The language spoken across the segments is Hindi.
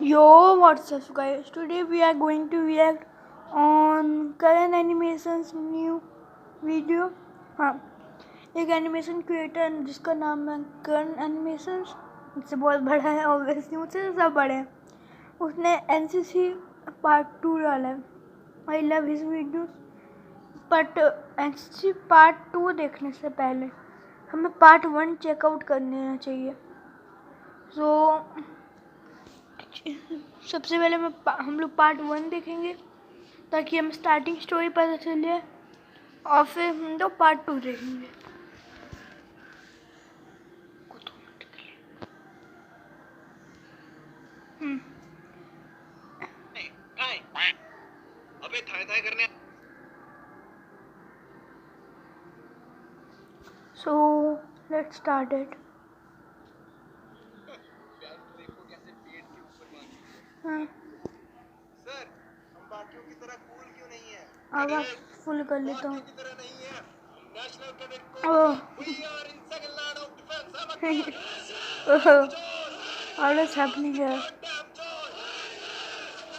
Yo, what's up guys? Today we are going to react on Karan Animation's new video. हाँ, एक एनिमेशन क्रिएटर जिसका नाम है करण एनिमेशंस, मुझसे बहुत बड़ा है ऑब्वियसली, मुझसे सब बड़े हैं। उसने एनसीसी पार्ट 2 डाला है। I love his videos, but NCC part 2 देखने से पहले हमें पार्ट 1 चेकआउट कर लेना चाहिए। सबसे पहले हम लोग पार्ट 1 देखेंगे ताकि हमें स्टार्टिंग स्टोरी पता चले, और फिर हम लोग पार्ट 2 देखेंगे। अबे थाय करने। So let's start it. हाँ, सर, हम बाकियों की तरह कूल क्यों नहीं है? आवाज फुल कर लेता हूँ। की तरह नहीं है। National cadet corps, we are in second line of defense. What is happening here?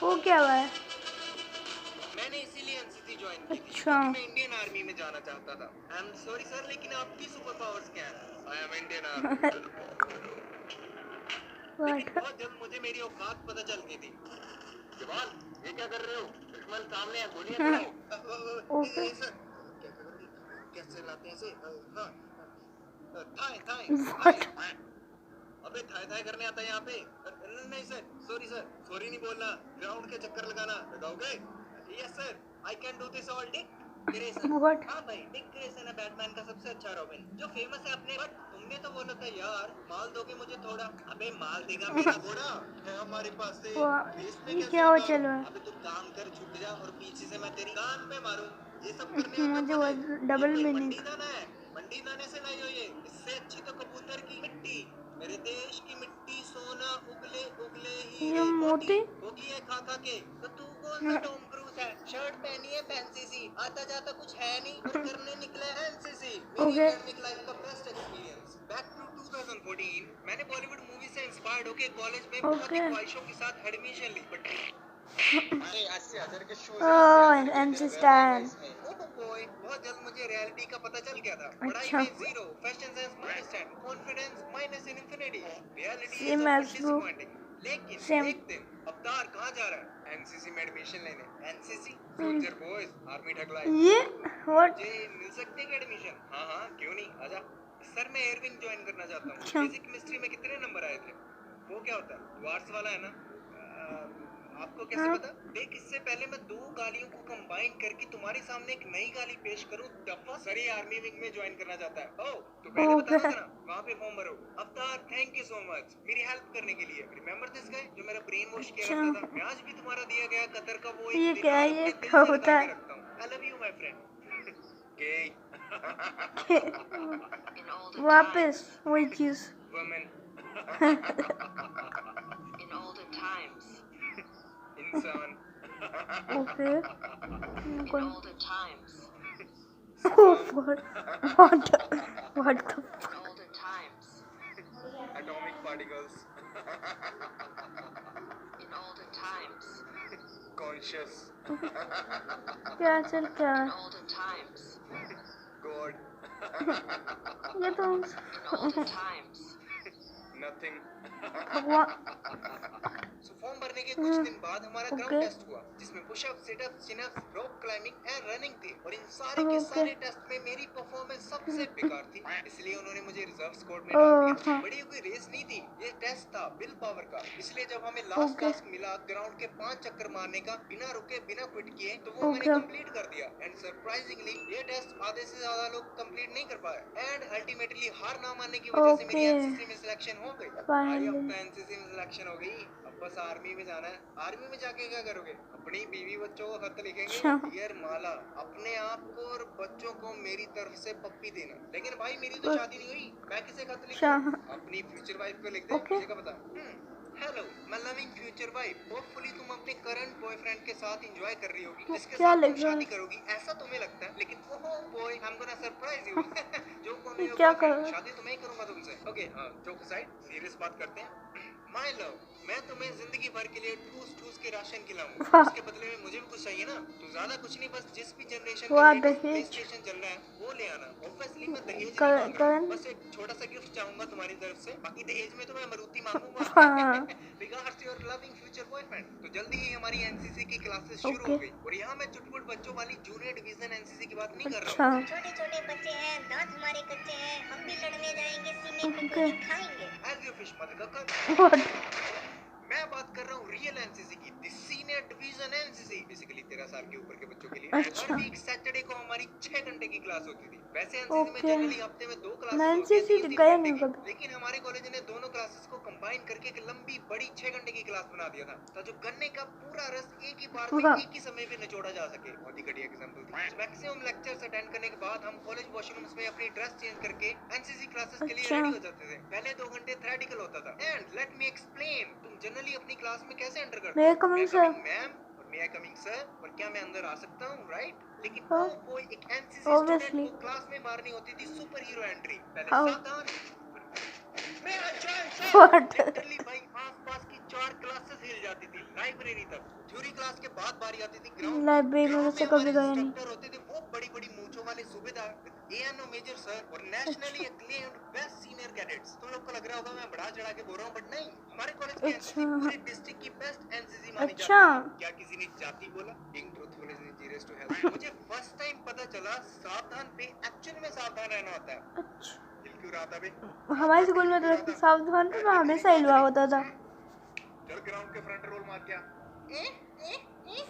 वो क्या हुआ है? मैंने इसीलिए एनसीसी ज्वाइन की थी, अच्छा। क्योंकि मैं इंडियन आर्मी में जाना चाहता था। आई एम सॉरी सर, लेकिन आपकी सुपर पावर्स क्या हैं? I am Indian army. लेकिन बहुत जल्द मुझे मेरी औकात पता चल गई थी। जवान, ये क्या कर रहे हो? दुश्मन सामने है, गोलियां चलाओ। ओके। सर, कैसे लाते हैं इसे? थाय। अबे थाय करने आता है यहाँ पे? नहीं सर, सॉरी नहीं बोलना, ग्राउंड के चक्कर लगाना। लगाओगे? Yes sir, I can do this all day. What? हाँ भाई, डिक ग्रेसन है बैटमैन का सबसे अच्छा रॉबिन, जो फेमस है अपने। बट तुमने तो बोला था यार, माल दोगे मुझे थोड़ा। अबे माल देगा मेरा घोड़ा है हमारे पास से। ये क्या हो चल रहा है? अबे तू काम कर, छुप जा और पीछे से मैं तेरी कान में मारूं। ये सब करने में मुझे वो डबल मीनिंग। मंडी दाना है, मंडी दाने से नहीं हो ये। इससे अच्छी तो कबूतर की मिट्टी। मेरे देश की मिट्टी सोना उगले उगले ये ही मोती होगी है खा खा के। तो तू कौन सा टॉम क्रूज है? शर्ट पहनी है फैंसी सी, आता जाता कुछ है नहीं और करने निकला है एनसीसी। मेरी एकेडमिक लाइफ का बेस्ट एक्सपीरियंस। बैक टू 2014, मैंने बॉलीवुड मूवी से इंस्पायर्ड होके कॉलेज में बहुत ही ख्वाहिशों के साथ एडमिशन ली। बट अरे 80,000 के शूज एनसी स्टैंड। बहुत जल्द मुझे रियलिटी का पता चल गया था। पढ़ाई अच्छा। में 0, fashion sense -10, confidence -infinity। Reality is same often as bro. Disappointing. लेकिन सेम। एक दिन अवतार कहाँ जा रहा है? एनसीसी में एडमिशन लेने। एनसीसी सोल्जर बॉयज, आर्मी ठगलाई। ये व्हाट? मुझे मिल सकते हैं एडमिशन? हाँ हाँ, क्यों नहीं, आजा। सर मैं एयरविंग ज्वाइन करना चाहता हूँ। अच्छा। बेसिक केमिस्ट्री में कितने नंबर आए थे? वो क्या होता है, वार्स वाला है ना? आपको कैसे हाँ। पता? देख, इससे पहले मैं 2 गालियों को कंबाइन करके तुम्हारे सामने एक नई गाली पेश करूं, डफा सरी आर्मी विंग में ज्वाइन करना चाहता है। ओह, तो पहले बता दो ना, कहां पे फॉर्म भरो? अवतार, थैंक यू सो मच मेरी हेल्प करने के लिए। रिमेंबर दिस गाय जो मेरा ब्रेन वॉश किया करता था? मैं आज भी तुम्हारा दिया गया कतर का वो ये एक क्या है? दिनार ये अपने दिल क्या से होता लगा है? के रखता हूं। I love you my friend. गे वापस वही चीज। Women in all the times इंसान okay. in all the times. What the In all the times. Atomic particles. In all the times. Conscious. क्या चल क्या? In all the times. God. ये तो In all the times. Nothing. Form भरने के कुछ दिन बाद हमारा ग्राउंड टेस्ट हुआ, जिसमें pushup, situp, chinup, rock climbing and running थी। और इन सारे के सारे टेस्ट में मेरी परफॉर्मेंस सबसे बेकार थी, इसलिए उन्होंने मुझे रिजर्व स्क्वाड में डाल दिया। बड़ी कोई रेस नहीं थी, ये टेस्ट था विल पावर का। इसलिए जब हमें लास्ट टास्क मिला ग्राउंड के 5 चक्कर मारने का, बिना रुके बिना क्विट किए, तो वो मैंने कंप्लीट कर दिया। एंड सरप्राइजिंगली ये टेस्ट आधे से ज्यादा लोग कंप्लीट नहीं कर पाए। एंड अल्टीमेटली हार ना मानने की वजह से मेरी एनसीसी में सिलेक्शन हो गई। भाई अब तो एनसीसी में सिलेक्शन हो गई, अब बस आर्मी में जाना है। आर्मी में जाके क्या करोगे? अपनी बीवी बच्चों को खत लिखेंगे, डियर माला, अपने आप को और बच्चों को मेरी तरफ से पप्पी देना। लेकिन भाई मेरी तो शादी नहीं हुई, मैं किसे खत लिखूं? अपनी फ्यूचर वाइफ को लिख दे। मुझे क्या पता? हेलो, मैं लविंग फ्यूचर वाइफ, होपफुली तुम अपने करंट बॉयफ्रेंड के साथ एंजॉय कर रही होगी, जिसके साथ तुम शादी करोगी, ऐसा तुम्हें लगता है। लेकिन oh boy, I am gonna surprise you. जो कौन है, शादी तो मैं ही करूंगा तुमसे। ओके, जोक असाइड, सीरियस बात करते हैं। माय लव, मैं तुम्हें जिंदगी भर के लिए ठूस ठूस के राशन खिलाऊंगा, वाह उसके बदले में मुझे भी कुछ चाहिए ना। तो ज्यादा कुछ नहीं, बस जिस भी जनरेशन का वाह लेटेस्ट प्ले दहेज स्टेशन चल रहा है वो ले आना। ऑब्वियसली मैं दहेज नहीं मांग रहा, करण बस एक छोटा सा गिफ्ट चाहूंगा तुम्हारी तरफ से। बाकी दहेज में तो मैं मारुति मांगूंगा। हाँ regards your loving future boyfriend. तो जल्दी ही हमारी एनसीसी की क्लासेस शुरू ओके हो गई, और यहाँ मैं चुटपुट बच्चों वाली जूनियर डिवीजन एनसीसी की बात नहीं कर रहा अच्छा हूँ। छोटे छोटे बच्चे हैं, दांत हमारे कच्चे हैं, हम भी लड़ने जाएंगे, सीने पे ओके गोली खाएंगे। एज यू फिश व्हाट मैं बात कर रहा हूँ रियल एनसीसी की, the senior division NCC, basically 13 साल के ऊपर के बच्चों के लिए। हर अच्छा वीक सैटरडे को हमारी 6 घंटे की क्लास होती थी। वैसे एनसीसी में ओके जनरली हफ्ते में 2 क्लासेस मैं होती है एनसीसी 3 गया घंटे नहीं की, कभी लेकिन हमारे कॉलेज ने दोनों क्लासेस को कंबाइन करके एक लंबी बड़ी 6 घंटे की क्लास बना दिया था, ताकि गन्ने का पूरा रस एक ही बार में वाह एक ही समय पे निचोड़ा जा सके। बहुत ही घटिया एग्जांपल थी। मैक्सिमम लेक्चर्स अटेंड करने के बाद हम कॉलेज वॉशरूम्स में अपनी ड्रेस चेंज करके एनसीसी क्लासेस के लिए अच्छा रेडी हो जाते थे। पहले 2 घंटे थ्योरेटिकल होता था। एंड लेट मी एक्सप्लेन, तुम जनरली अपनी क्लास में कैसे एंटर करते मैं हो? कमिंग मैं सर कमिंग मैम और मैं कमिंग सर, और क्या मैं अंदर आ सकता हूँ, राइट? लेकिन हाँ ओ कोई एक एनसीसी स्टूडेंट ऑब्वियसली को क्लास में मारनी होती थी सुपर हीरो एंट्री। पहले हाउ सावधान, मेरा चांस है। व्हाट लिटरली भाई आसपास की 4 क्लासेस हिल जाती थी, लाइब्रेरी तक। थ्योरी क्लास के बाद बारी आती थी ग्राउंड की। लाइब्रेरी में ग्राउंड में वैसे हमारे कभी गया नहीं इंस्ट्रक्टर होते थे वो बड़ी बड़ी मूंछों वाले सूबेदार, एएनओ मेजर सर और नेशनली अच्छा एक्लेम्ड बेस्ट सीनियर कैडेट्स। तुम लोग को लग रहा होगा मैं बढ़ा चढ़ा के बोल रहा हूँ, बट नहीं, हमारे कॉलेज की एनसीसी अच्छा पूरे डिस्ट्रिक्ट की बेस्ट एनसीसी मानी अच्छा जाती है। क्या किसी ने जाति बोला? Being truthful is injurious to health. मुझे फर्स्ट टाइम पता चला सावधान पे एक्चुअल में सावधान रहना होता है। अच्छा दिल क्यों रहा था बे? हमारे स्कूल में तो सावधान पे मैं हमेशा हिलवा होता था चल ग्राउंड के फ्रंट रोल मार क्या?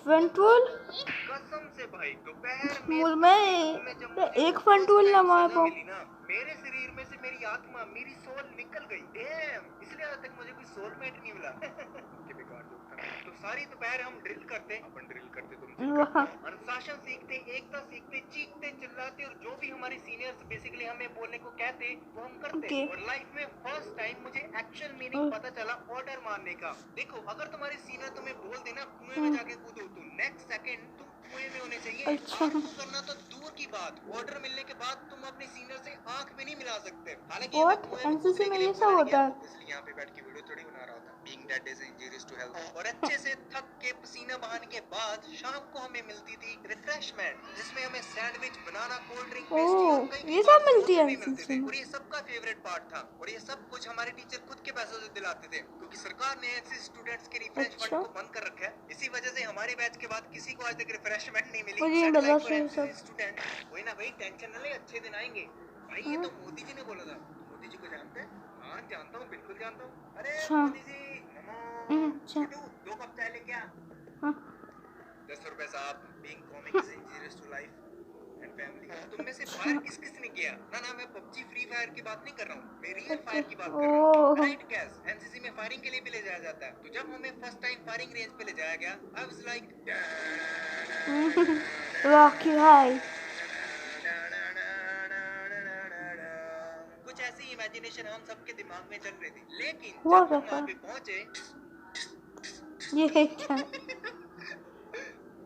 फ्रंट रोल कसम से भाई, दोपहर में मैं स्कूल में जब मुझे एक वो फ्रंट फर्स्ट रोल ना टाइम मार सजा पाऊँ मिली ना, मेरे शरीर में से मेरी आत्मा, मेरी सोल निकल गई। डैम, इसलिए आज तक मुझे कोई सोलमेट नहीं मिला। कि बेकार जोक था। तो सारी दोपहर हम ड्रिल करते, अपन ड्रिल करते तुम चिल वाह करते, अनुशासन सीखते, एकता सीखते, चीखते चिल्लाते, और जो भी हमारे सीनियर्स बेसिकली हमें बोलने को कहते वो हम करते। ओके और लाइफ में फर्स्ट टाइम मुझे एक्चुअल मीनिंग पता चला ऑर्डर मारने का। देखो, अगर तुम्हारे सीनियर तुम्हें बोल देना कुएं में जाके कूदो, तो नेक्स्ट सेकंड तुम कुएं में होने चाहिए। अच्छा आपको करना तो दूर की बात, ऑर्डर मिलने के बाद तुम अपने सीनियर से आंख भी नहीं मिला सकते। हालांकि हमें व्हाट कुएं में एनसीसी कूदने में के लिए ये सब बोला नहीं होता गया, है इसलिए यहाँ पे बैठ के वीडियो थोड़ी बना रहा होता। Being that is injurious to health. और अच्छे से थक के पसीना बहाने के बाद शाम को हमें मिलती थी रिफ्रेशमेंट, जिसमें हमें सैंडविच, बनाना, कोल्ड ड्रिंक, पेस्ट्री और कई ओह कई ये बार सब मिलती समोसे है भी मिलते एनसीसी थे। में और ये सबका फेवरेट पार्ट था, और ये सब कुछ हमारे टीचर खुद के पैसों से दिलाते थे, क्योंकि सरकार ने ऐसे स्टूडेंट्स के रिफ्रेश फंड अच्छा को बंद कर रखा है। इसी वजह से हमारे बैच के बाद किसी को आज तक रिफ्रेशमेंट नहीं मिली। मुझे ये सेट बता लाइक फॉर ये एनसीसी सब स्टूडेंट। वही ना भाई, टेंशन न ले, अच्छे दिन आएंगे। भाई ये हाँ तो मोदी जी ने बोला था। मोदी जी को जानते हैं? हाँ जानता हूँ, बिल्कुल जानता हूँ। अरे अच्छा मोदी जी नमो। अच्छा छोटू 2 कप चाय लेके आ। हाँ 10 रुपए साहब। Being comic is injurious to life and family. तुम में से फायर किस किस ने किया? ना मैं पबजी फ्री फायर की बात नहीं कर रहा हूँ, मैं रियल फायर की बात कर रहा हूँ। ओह राइट गैस, एनसीसी में फायरिंग के लिए भी ले जाया जाता है। तो जब हमें फर्स्ट टाइम फायरिंग रेंज पे ले जाया गया, I was like Rocky high कुछ ऐसी इमेजिनेशन हम सबके दिमाग में चल रही थी। लेकिन हुआ जब क्या हम वहाँ था पे पहुंचे, ये क्या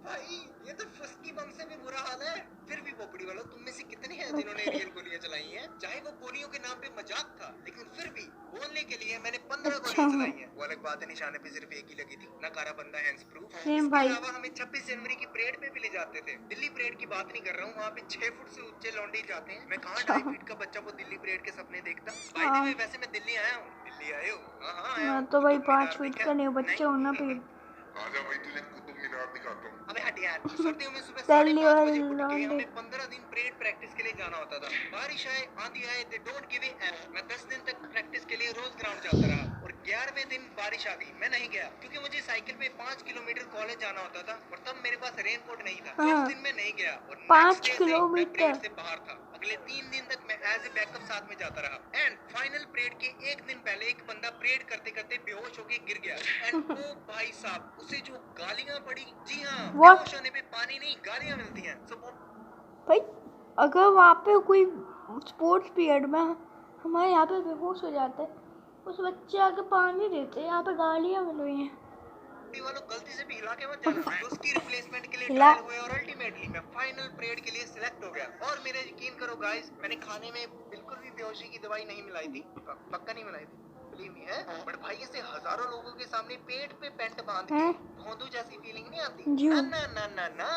भाई ये तो फुस्की बम से भी बुरा हाल है। फिर भी पोपड़ी वालों, तुम में से कितने हैं जिन्होंने ओके रियल गोलियां चलाई हैं? चाहे वो गोलियों के नाम पे मजाक था, लेकिन फिर भी बोलने के लिए मैंने 15 अच्छा गोलियां चलाई हैं। वो अलग बात है, निशाने पे सिर्फ एक ही लगी थी। नकारा बंदा हैंड्स प्रूफ। सेम इसके भाई अलावा हमें 26 जनवरी की परेड पे भी ले जाते थे। दिल्ली परेड की बात नहीं कर रहा हूँ, वहाँ पे 6 फुट से ऊंचे लौंडे जाते हैं। मैं कहाँ अच्छा 2.5 फीट का बच्चा वो दिल्ली परेड के सपने देखता। बाय द हाँ वे, वैसे मैं दिल्ली आया हूँ। दिल्ली आए हो? हाँ आया मैं हूँ। तो भाई कुतुब 5 मीनार फीट देखा? का नहीं हूँ बच्चे होना नहीं। पेड़ आजा भाई, तुझे कुतुब मीनार दिखाता हूँ। अबे हट यार। सर्दियों में सुबह दिल्ली 5:30 बजे वाले उठ के लौंडे हमें 15 दिन परेड प्रैक्टिस के लिए जाना होता था। बारिश आए, आंधी आए, they don't give A F. मैं 10 दिन तक प्रैक्टिस के लिए रोज ग्राउंड जाता रहा, और 11वें दिन बारिश आ गई। मैं नहीं गया, क्योंकि मुझे साइकिल पे 5 किलोमीटर कॉलेज जाना होता था, और तब मेरे पास रेनकोट नहीं था। तो हाँ उस दिन मैं नहीं गया, और 5 नेक्स्ट डे से मैं किलोमीटर परेड से बाहर था। अगले 3 दिन तक मैं एज ए बैकअप साथ में जाता रहा। एंड फाइनल परेड के 1 दिन पहले एक बंदा परेड करते करते बेहोश होके गिर गया। एंड ओ भाई साहब, उसे जो गालियां पड़ी, जी हाँ, What? बेहोश होने पे पानी नहीं, गालियां मिलती हैं। So, भाई अगर वहाँ पे कोई स्पोर्ट्स पीरियड में हमारे यहाँ पे बेहोश हो जाते उस बच्चे आके पानी देते यहाँ पे गालियाँ मिल रही हैं वालों गलती से भी हिला के मत जाना। तो उसकी रिप्लेसमेंट के लिए हिला ट्रायल हुए, और अल्टीमेटली मैं फाइनल परेड के लिए सिलेक्ट हो गया। और मेरे यकीन करो गाइस, मैंने खाने में बिल्कुल भी बेहोशी की दवाई नहीं मिलाई थी। पक्का नहीं मिलाई थी। बिलीव मी है, बट भाई ऐसे हजारों लोगों के सामने पेट पे पेंट बांध के भोंदू जैसी फीलिंग नहीं आती? जी ना ना ना ना ना,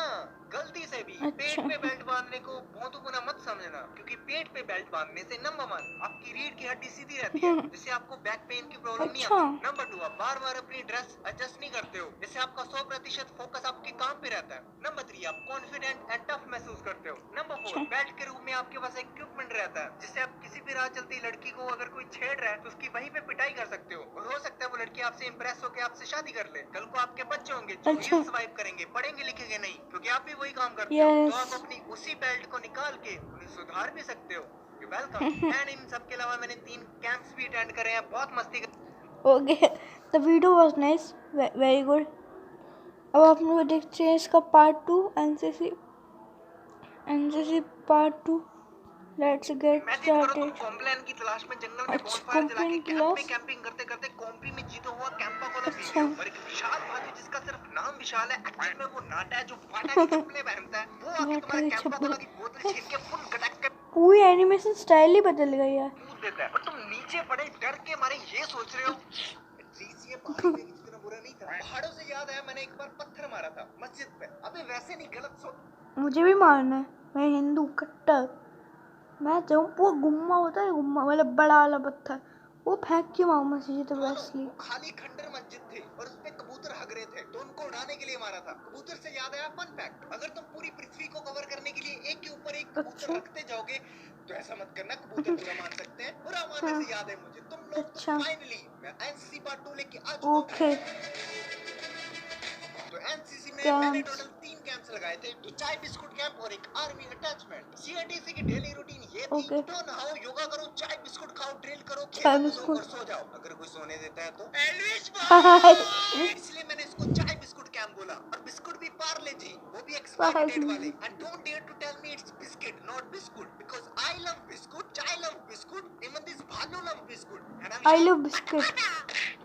गलती से भी पेट अच्छा पे बेल्ट बांधने को भोंदूपना मत समझना, क्योंकि पेट पे बेल्ट बांधने से नंबर 1 आपकी रीढ़ की हड्डी सीधी रहती है, जिससे आपको बैक पेन की प्रॉब्लम नहीं अच्छा आती। नंबर 2 आप बार बार अपनी ड्रेस एडजस्ट नहीं करते हो, जिससे आपका 100% फोकस आपके काम पे रहता है। नंबर 3 आप कॉन्फिडेंट एंड टफ महसूस करते हो। नंबर 4 अच्छा बेल्ट के रूप में आपके पास इक्विपमेंट रहता है, जिससे आप किसी भी राह चलती लड़की को अगर कोई छेड़ रहा है तो उसकी वहीं पे पिटाई कर सकते हो, और हो सकता है वो लड़की आपसे इंप्रेस होकर आपसे शादी कर ले। कल को आपके बच्चे होंगे जो अच्छा रील स्वाइप करेंगे, पढ़ेंगे लिखेंगे नहीं, क्योंकि आप भी वही काम करते हो, तो यस आप अपनी उसी बेल्ट को निकाल के उन्हें सुधार भी सकते हो। वेलकम। एंड इन सब के अलावा मैंने 3 कैंप्स भी अटेंड करे हैं, बहुत मस्ती okay the video was nice very good. अब आप लोग देखते हैं इसका part 2 NCC part 2। Let's get imagine करो तुम स्टार्टेड। कॉम्प्लान की तलाश में जंगल में अच्छा बॉनफायर जला के कॉम्प्लेन कैंप में क्लास। कैंपिंग करते करते कॉम्पी में जीता हुआ कैंपा वाला सीन अच्छा और एक विशाल भालू जिसका सिर्फ नाम विशाल है, एक्चुअल में वो नाटा है जो बाटा की चप्पलें पहनता है, वो आके बाटा तुम्हारे की कैंपा चप्पल। वाला की बोतल छीन के फुल गटक के पूरी एनिमेशन स्टाइल ही बदल गई है। कूद देता है, और तुम नीचे पड़े डर के मारे ये सोच रहे हो एटलीस्ट ये पहाड़ी में जितना बुरा नहीं था। पहाड़ों से याद आया, मैंने एक बार पत्थर मारा था मस्जिद पे। अबे वैसे नहीं, गलत सोच। मुझे भी मारना है, मैं हिंदू कट्टर। मैं जाऊँ वो गुम्मा होता है, गुम्मा मतलब बड़ा वाला पत्थर, वो फेंक के मारूँ मस्जिद वैसली। वो खाली खंडर मस्जिद थी और उसपे कबूतर हग रहे थे, तो उनको उड़ाने के लिए मारा था। कबूतर से याद आया फन फैक्ट, अगर तुम पूरी पृथ्वी को कवर करने के लिए एक के ऊपर एक कबूतर अच्छा रखते जाओगे तो ऐसा मत करना, कबूतर बुरा मान सकते हैं। बुरा मानने हाँ से याद है मुझे, तुम लोग तो अच्छा फाइनली मैं एनसीसी पार्ट 2 लेके आ चुका ओके हूँ। तो एनसीसी में मैंने कैंप्स। टोटल 3 कैंप्स लगाए थे, 2 चाय बिस्कुट कैंप और एक आर्मी अटैचमेंट। सीआईटीसी की डेली रूटीन ये थी, ओके उठो नहाओ योगा करो चाय बिस्कुट खाओ ड्रिल करो चाय खेलो कूदो और बिस्कुट। सो जाओ, अगर कोई सोने देता है तो एलविश हाय भाई, इसलिए मैंने इसको चाय बिस्कुट कैंप बोला। और बिस्कुट भी पार्ले जी, वो भी एक्सपायरी डेट वाले। Parle. And don't dare to tell me it's biscuit not biscuit, because I love biscuit, chai love biscuit, even this bhalu love biscuit and I I am love biscuit.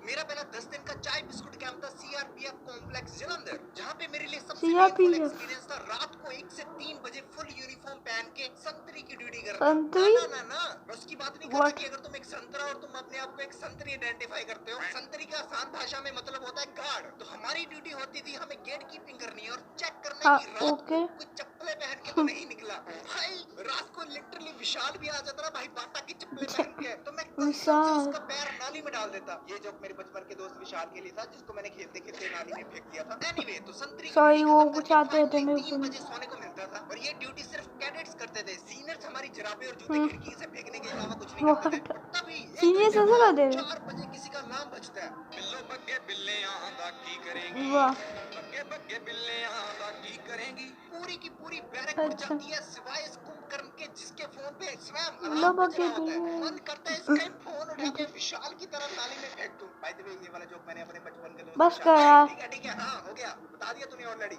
मेरा पहला 10 दिन का चाय बिस्कुट कैंप था सीआरपीएफ कॉम्प्लेक्स जलंधर, जहाँ पे मेरे लिए सबसे पेनफुल सीआरपीएफ एक्सपीरियंस था रात को 1 से 3 बजे फुल यूनिफॉर्म पहन के संतरी की ड्यूटी करना। संतरी ना ना ना ना, मैं उसकी बात नहीं कर रहा व्हाट। कि अगर तुम एक संतरा और तुम अपने आप को एक संतरी आइडेंटिफाई करते हो। संतरी का आसान भाषा में मतलब होता है गार्ड। तो हमारी ड्यूटी होती थी, हमें गेट कीपिंग करनी है और चेक करना है हाँ कि रात ओके को कोई चप्पलें पहन के तो नहीं निकला। भाई रात को लिटरली विशाल भी आ जाता ना भाई बाटा की चप्पलें पहन के, तो मैं कसम से विशाल। उसका पैर नाली में डाल देता। ये जोक मेरे बचपन के दोस्त विशाल के लिए था, जिसको मैंने खेलते खेलते नाली में फेंक दिया था। एनीवे, तो संतरी की सॉरी ड्यूटी वो खत्म कुछ करके आते रहते फाइनली मेरे 3 को नहीं। बजे सोने को मिलता था, और ये ड्यूटी सिर्फ कैडेट्स करते थे। सीनियर्स हमारी जराबे और जूते खिड़की से फेंकने के अलावा कुछ नहीं करते थे। व्हाट। और तभी एक सीरियस घंटे ऐसा कर बाद दे रहे 4 बजे किसी का अलार्म बजता है। बिल्लो बग्गे बिल्ले आंदा की करेंगी, वाह बग्गे बग्गे बिल्ले आंदा की करेंगी। पूरी की पूरी बैरक उड़ अच्छा जाती है सिवाय इस कुंभकर्ण के, जिसके फोन पे स्वयं लो अलार्म बज बगे रहा होता है। बिल्ली। मन करता है इसका फोन उठा के विशाल की तरह नाली में फेंक दूं। बाय द वे, ये वाला जोक मैंने अपने बचपन के दोस्त बस कर विशाल। यार। ठीक है हाँ हो गया, बता दिया तूने ऑलरेडी।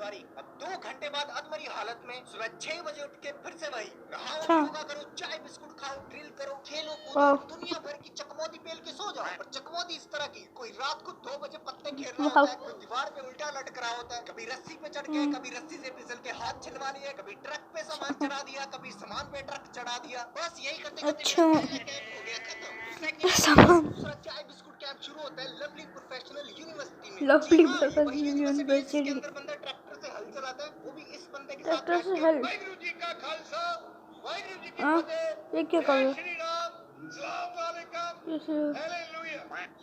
सॉरी। अब 2 घंटे बाद अधमरी हालत में सुबह 6 बजे उठ के फिर से वही नहाओ अच्छा योगा करो चाय बिस्कुट खाओ ड्रिल करो खेलो कूदो वाह और दुनिया भर की चकमौदी पेल के सो जाओ। पर चकमौदी इस तरह की, कोई रात को 2 बजे पत्ते खेल रहा वाह होता है, कोई दीवार पे उल्टा लटक रहा होता है, कभी रस्सी पे चढ़ के, कभी रस्सी से फिसल के हाथ छिलवा लिए, कभी ट्रक पे सामान चढ़ा दिया, कभी सामान पे ट्रक चढ़ा दिया। बस यही करते करते अच्छा मेरा पहला कैंप हो गया खत्म। सेकंड सामान दूसरा चाय बिस्कुट कैंप शुरू होता है लवली प्रोफेशनल यूनिवर्सिटी में। जी लवली हाँ, ये वही यूनिवर्सिटी है जिसके यूनिवर्सिटी। अंदर बंदा ट्रैक्टर से हल चलाता है, वो भी इस बंदे के साथ ट्रैक्टर बैठ से के। हल। वाहिगुरु जी का खालसा, वाहिगुरु जी की हाँ फतेह, ये क्या कर जय रहे श्री राम, सलाम वालेकुम, हो? हालेलुया।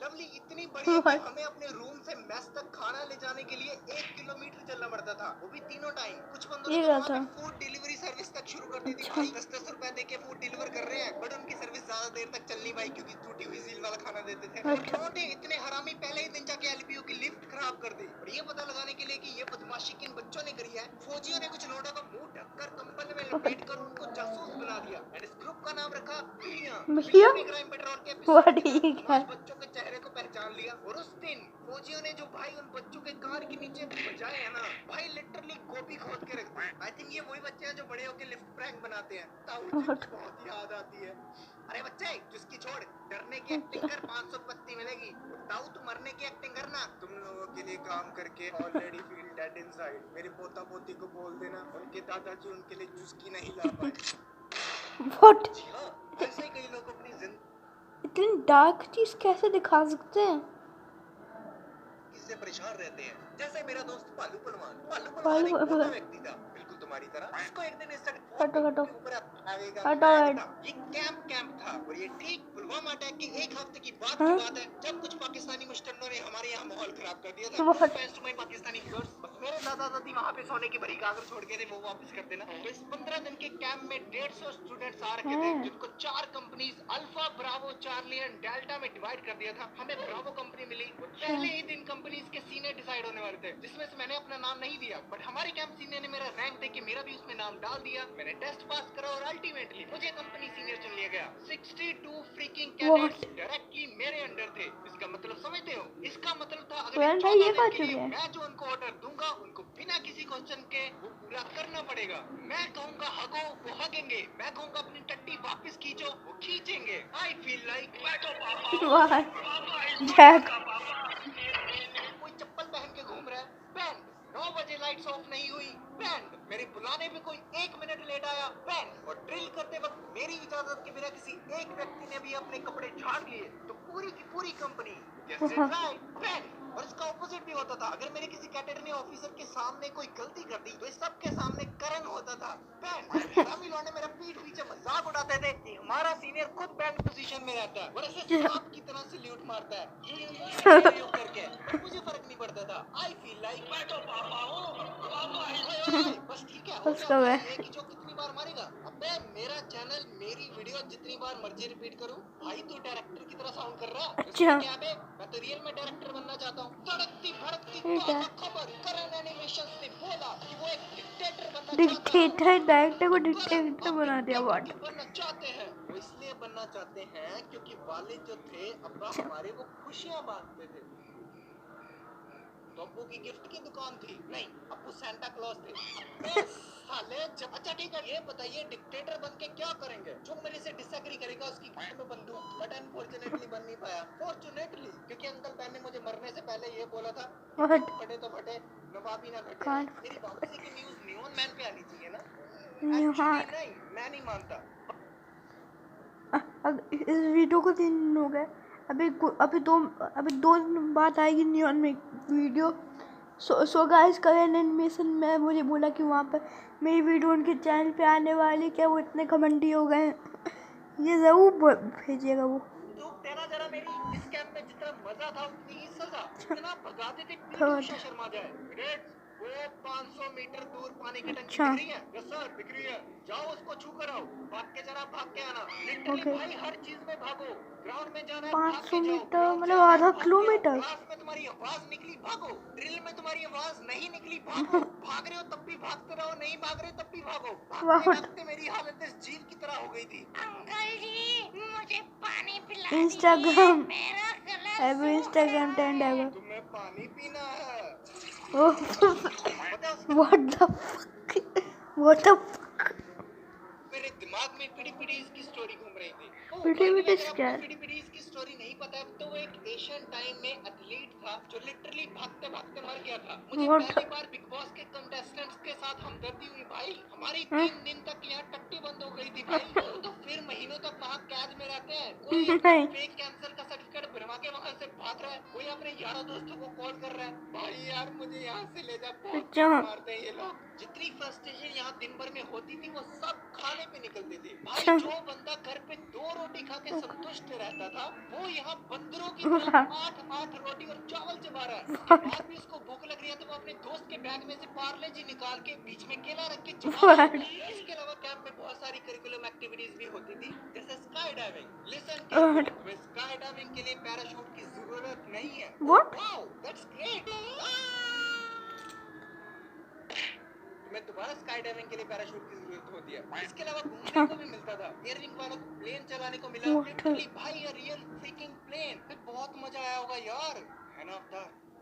लवली इतनी बड़ी है कि हमें अपने रूम से मेस तक खाना ले जाने के लिए 1 किलोमीटर चलना पड़ता था, वो भी तीनों टाइम। कुछ बंदों ने ये तो क्या वहाँ था? पे फूड डिलीवरी सर्विस तक शुरू कर दी थी। अच्छा भाई 10-10 रुपए दे के फूड डिलीवर कर रहे हैं, बट उनकी सर्विस ज्यादा देर तक चलनी भाई, क्योंकि टूटी हुई सील वाला खाना देते थे। और अच्छा लौटे इतने हरामी पहले ही दिन जाके एलपीयू की लिफ्ट खराब कर दी। और ये पता लगाने के लिए कि ये बदमाशी किन बच्चों ने करी है, फौजियों ने कुछ लोगों का मुंह ढककर कंबल में लपेट कर उनको जासूस बना दिया। एंड इस ग्रुप का नाम रखा बिल्लियां। भैया भी क्राइम पेट्रोल के व्हाट एपिसोड ये क्या? बच्चों के चेहरे को पहचान लिया। और उस दिन फौजियों ने जो भाई उन बच्चों के कार के नीचे बजाए है ना भाई, लिटरली गोभी खोद के रख दी। आई थिंक ये वही बच्चे हैं जो बड़े होके लिफ्ट प्रैंक बनाते हैं। ताऊ जी की बहुत याद आती है। अरे बच्चे जिसकी छोड़, डरने की एक्टिंग कर 500 पत्ती मिलेगी। ताऊ तू मरने की एक्टिंग करना। तुम लोगों के लिए काम करके ऑलरेडी फील डेड इनसाइड। मेरे पोता पोती को बोल देना उनके दादाजी उनके लिए चुस्की नहीं ला पाए। व्हाट? जी हाँ, ऐसे ही कई लोग अपनी जिंदगी इतनी डार्क चीज कैसे दिखा सकते हैं? इससे परेशान रहते हैं। जैसे मेरा दोस्त पालू पलवान एक पालू मोटा व्यक्ति था, बिल्कुल तुम्हारी तरह। इसको एक दिन हटो हटो के ऊपर आवेगा हटो फेंकता। ये कैंप था और ये ठीक पुलवामा अटैक के एक हफ्ते की बात है जब कुछ पाकिस्तानी मुश्तकों ने हमारे यहाँ माहौल खराब कर दिया था। पाकिस्तानी व्यूअर्स, बस मेरे दादा दादी वहाँ पे सोने की भरी कागर छोड़ गए थे, वो वापस कर देना। तो इस 15 दिन के कैंप में 150 स्टूडेंट्स आ रखे थे, जिनको 4 companies alpha, Bravo, Charlie and delta में डिवाइड कर दिया था। हमें ब्रावो कंपनी मिली। पहले ही दिन कंपनीज के सीनियर डिसाइड होने वाले थे, जिसमें से मैंने अपना नाम नहीं दिया, बट हमारे कैंप सीनियर ने मेरा रैंक देख के मेरा भी उसमें नाम डाल दिया। मैंने टेस्ट पास करा और अल्टीमेटली मुझे कंपनी सीनियर चुन लिया गया। 62 फ्रीकिंग कैडेट्स डायरेक्टली मेरे अंडर थे। इसका मतलब समझते हो? इसका मतलब था अगर 14 दिन के लिए मैं जो उनको ऑर्डर दूंगा, उनको बिना किसी क्वेश्चन के वो पूरा करना पड़ेगा। मैं कहूंगा हगो, वो हगेंगे। मैं कहूंगा अपनी टट्टी वापस खींचो, वो खींचेंगे। आई फील लाइक कोई चप्पल पहन के घूम रहा है, बैंड। 9 बजे लाइट्स ऑफ नहीं हुई, बैंड। मेरे बुलाने पे कोई 1 मिनट लेट आया, बैंड। और ड्रिल करते वक्त मेरी इजाजत के बिना किसी एक व्यक्ति ने भी अपने कपड़े झाड़ लिए तो पूरी की पूरी कंपनी बैंड। और इसका ऑपोजिट भी होता था। अगर मेरे किसी कैटेगरी ऑफिसर के सामने कोई गलती कर दी तो इस सबके सामने करण होता था, बैंड। हरामी लौंडे मेरा पीठ पीछे मजाक उड़ाते थे कि हमारा सीनियर खुद बैंड पोजीशन में रहता है और ऐसे सांप की तरह सैल्यूट मारता है ये करके। मुझे फर्क नहीं पड़ता था। आई फील लाइक बैठो पापा हो, बस ठीक है, हो गया। ये कि जो कितनी बार मारेगा? अबे मेरा चैनल, मेरी वीडियो जितनी बार मर्जी रिपीट करूं, भाई तू डायरेक्टर की तरह साउंड कर रहा है। अच्छा क्या बे, मैं तो रियल में डायरेक्टर बनना चाहता हूं। तड़कती भड़कती ताजा खबर, करण एनिमेशंस ने बोला कि वो एक डिक्टेटर बनना चाहता है। डिक्टेटर, डायरेक्टर को डिक्टेटर बना दिया। व्हाट बनना चाहते हैं? वो इसलिए बनना चाहते हैं क्योंकि वालिद जो थे अब्बा हमारे, वो खुशियां बांटते थे। तो अब्बू की गिफ्ट की दुकान थी? नहीं, अब्बू सेंटा क्लॉज थे। साले अच्छा ठीक है, ये बताइए डिक्टेटर बन के क्या करेंगे? जो मेरे से डिसएग्री करेगा उसकी गांड में बंदूक। बट अनफॉर्चुनेटली बन नहीं पाया। फॉर्चुनेटली, क्योंकि अंकल बैन ने मुझे मरने से पहले ये बोला था, फटे तो फटे, नवाबी ना घटे। मेरी वापसी की न्यूज़ नियॉन मैन पे आनी चाहिए ना? नहीं, मैं नहीं मानता। इस वीडियो को 3 दिन हो गए। अभी दो दिन बाद आएगी नियॉन में video. So guys, current animation में मुझे बोला कि वहाँ पर मेरी वीडियो उनके चैनल पे आने वाली। क्या वो इतने घमंडी हो गए हैं? ये ज़रूर भेजिएगा वो। तो तेरा जरा मेरी इस कैंप में जितना मजा था उतनी ही सजा। इतना भगाते थे कि शर्मा जाए। वो 500 मीटर दूर पानी की टंकी दिख रही है? यस सर, दिख रही है। जाओ उसको छू कर आओ। भाग के जरा भाग के आना। लिटरली भाई हर चीज में भागो। ग्राउंड में जाना है 500 मीटर मतलब आधा किलोमीटर। क्लास में तुम्हारी आवाज निकली, भागो। ड्रिल में तुम्हारी आवाज नहीं निकली, भागो। भाग रहे हो तब भी भागते रहो, नहीं भाग रहे तब भी भागो। भागते मेरी हालत इस जीव की तरह हो गई थी। अंकल जी, मुझे पानी पिला दीजिए। इंस्टाग्राम, मेरा गला इंस्टाग्राम ट्रेंड है। तुम्हें पानी पीना है? What the fuck? What the fuck? मेरे दिमाग में पिड़ी पिड़ी इसकी स्टोरी घूम रही थी। पिड़ी पिड़ी इसकी स्टोरी नहीं पता है तो वो एक एशियन टाइम में एथलीट था जो लिटरली भागते भागते मर गया था। मुझे पहली बार बिग बॉस के कंटेस्टेंट्स के साथ हमदर्दी हुई भाई। हमारी 3 दिन तक यहाँ टट्टी बंद हो गई थी भाई। तो फिर महीनों तक वहाँ कैद में रहते हैं। कोई फेक कैंसर का सर्टिफिकेट बनवा के वहाँ से भाग रहा है, कोई अपने यारों दोस्तों को कॉल कर रहा है, भाई यार मुझे यहाँ से ले जा, बहुत मारते हैं ये लोग। जितनी फ्रस्ट्रेशन यहाँ दिन भर में होती थी वो सब खाने पे निकलती थी भाई। जो बंदा घर पे 2 रोटी खा के संतुष्ट रहता था वो यहाँ बंदरों की तरह 8 रोटी और चावल चबा रहा है। बाद में उसको भूख लग रही है तो वो अपने दोस्त के बैग में से पार्ले जी निकाल के बीच में केला रख के चबा रहा है। इसके अलावा कैंप में बहुत सारी करिकुलम एक्टिविटीज भी होती थी, जैसे sky diving. Listen, sky diving के लिए पैराशूट की जरूरत नहीं है। Wow, that's great. तुम्हें दोबारा स्काई डाइविंग के लिए पैराशूट की जरूरत होती है। इसके अलावा घूमने को भी मिलता था। एयरविंग वालों को प्लेन चलाने को मिला। लिटरली भाई, ये रियल फ्रीकिंग प्लेन। बहुत मजा आया होगा यार, है ना?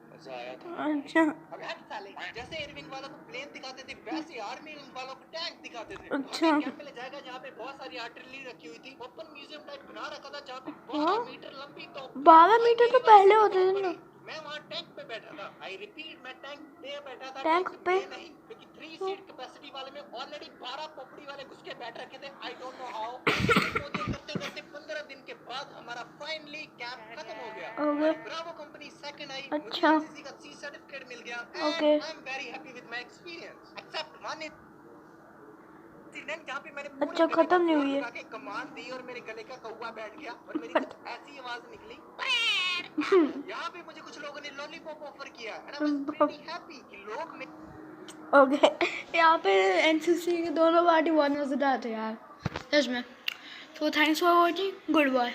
मजा आया था। अच्छा, अब हट साले, जैसे एयरविंग वालों को प्लेन दिखाते थे वैसे आर्मी वालों को टैंक दिखाते थे। अच्छा, कैंप में ले जाएगा जहाँ पे बहुत सारी आर्टिलरी रखी हुई थी। ओपन म्यूजियम टाइप बना रखा था जहाँ पे 12 मीटर लंबी तो 12 मीटर तो पहले होते थे ना। मैं वहाँ टैंक पे बैठा था। आई रिपीट, मैं टैंक पे बैठा था, टैंक पे नहीं, क्योंकि 3 सीट कैपेसिटी वाले में ऑलरेडी 12 पोपड़ी वाले घुस के बैठ रखे थे। I don't know how. करते करते 15 दिन के बाद हमारा फाइनली कैंप खत्म हो गया। ओके ब्रावो कंपनी सेकंड आई, अच्छा मुझे एनसीसी का सी सर्टिफिकेट मिल गया। Okay I am very happy with my experience, except one incident जहाँ पे मैंने पूरे अच्छा गले खत्म में नहीं जोर हुई है लगा के कमांड दी और मेरे गले का कौवा बैठ गया और मेरी कुछ ऐसी आवाज निकली। यहाँ पे मुझे कुछ लोगों ने लॉलीपॉप ऑफर किया and I was pretty happy कि लोग ओके यहाँ पे एनसीसी के दोनों पार्टी बहुत मजेदार थे यार सच में। So thanks for watching, good bye.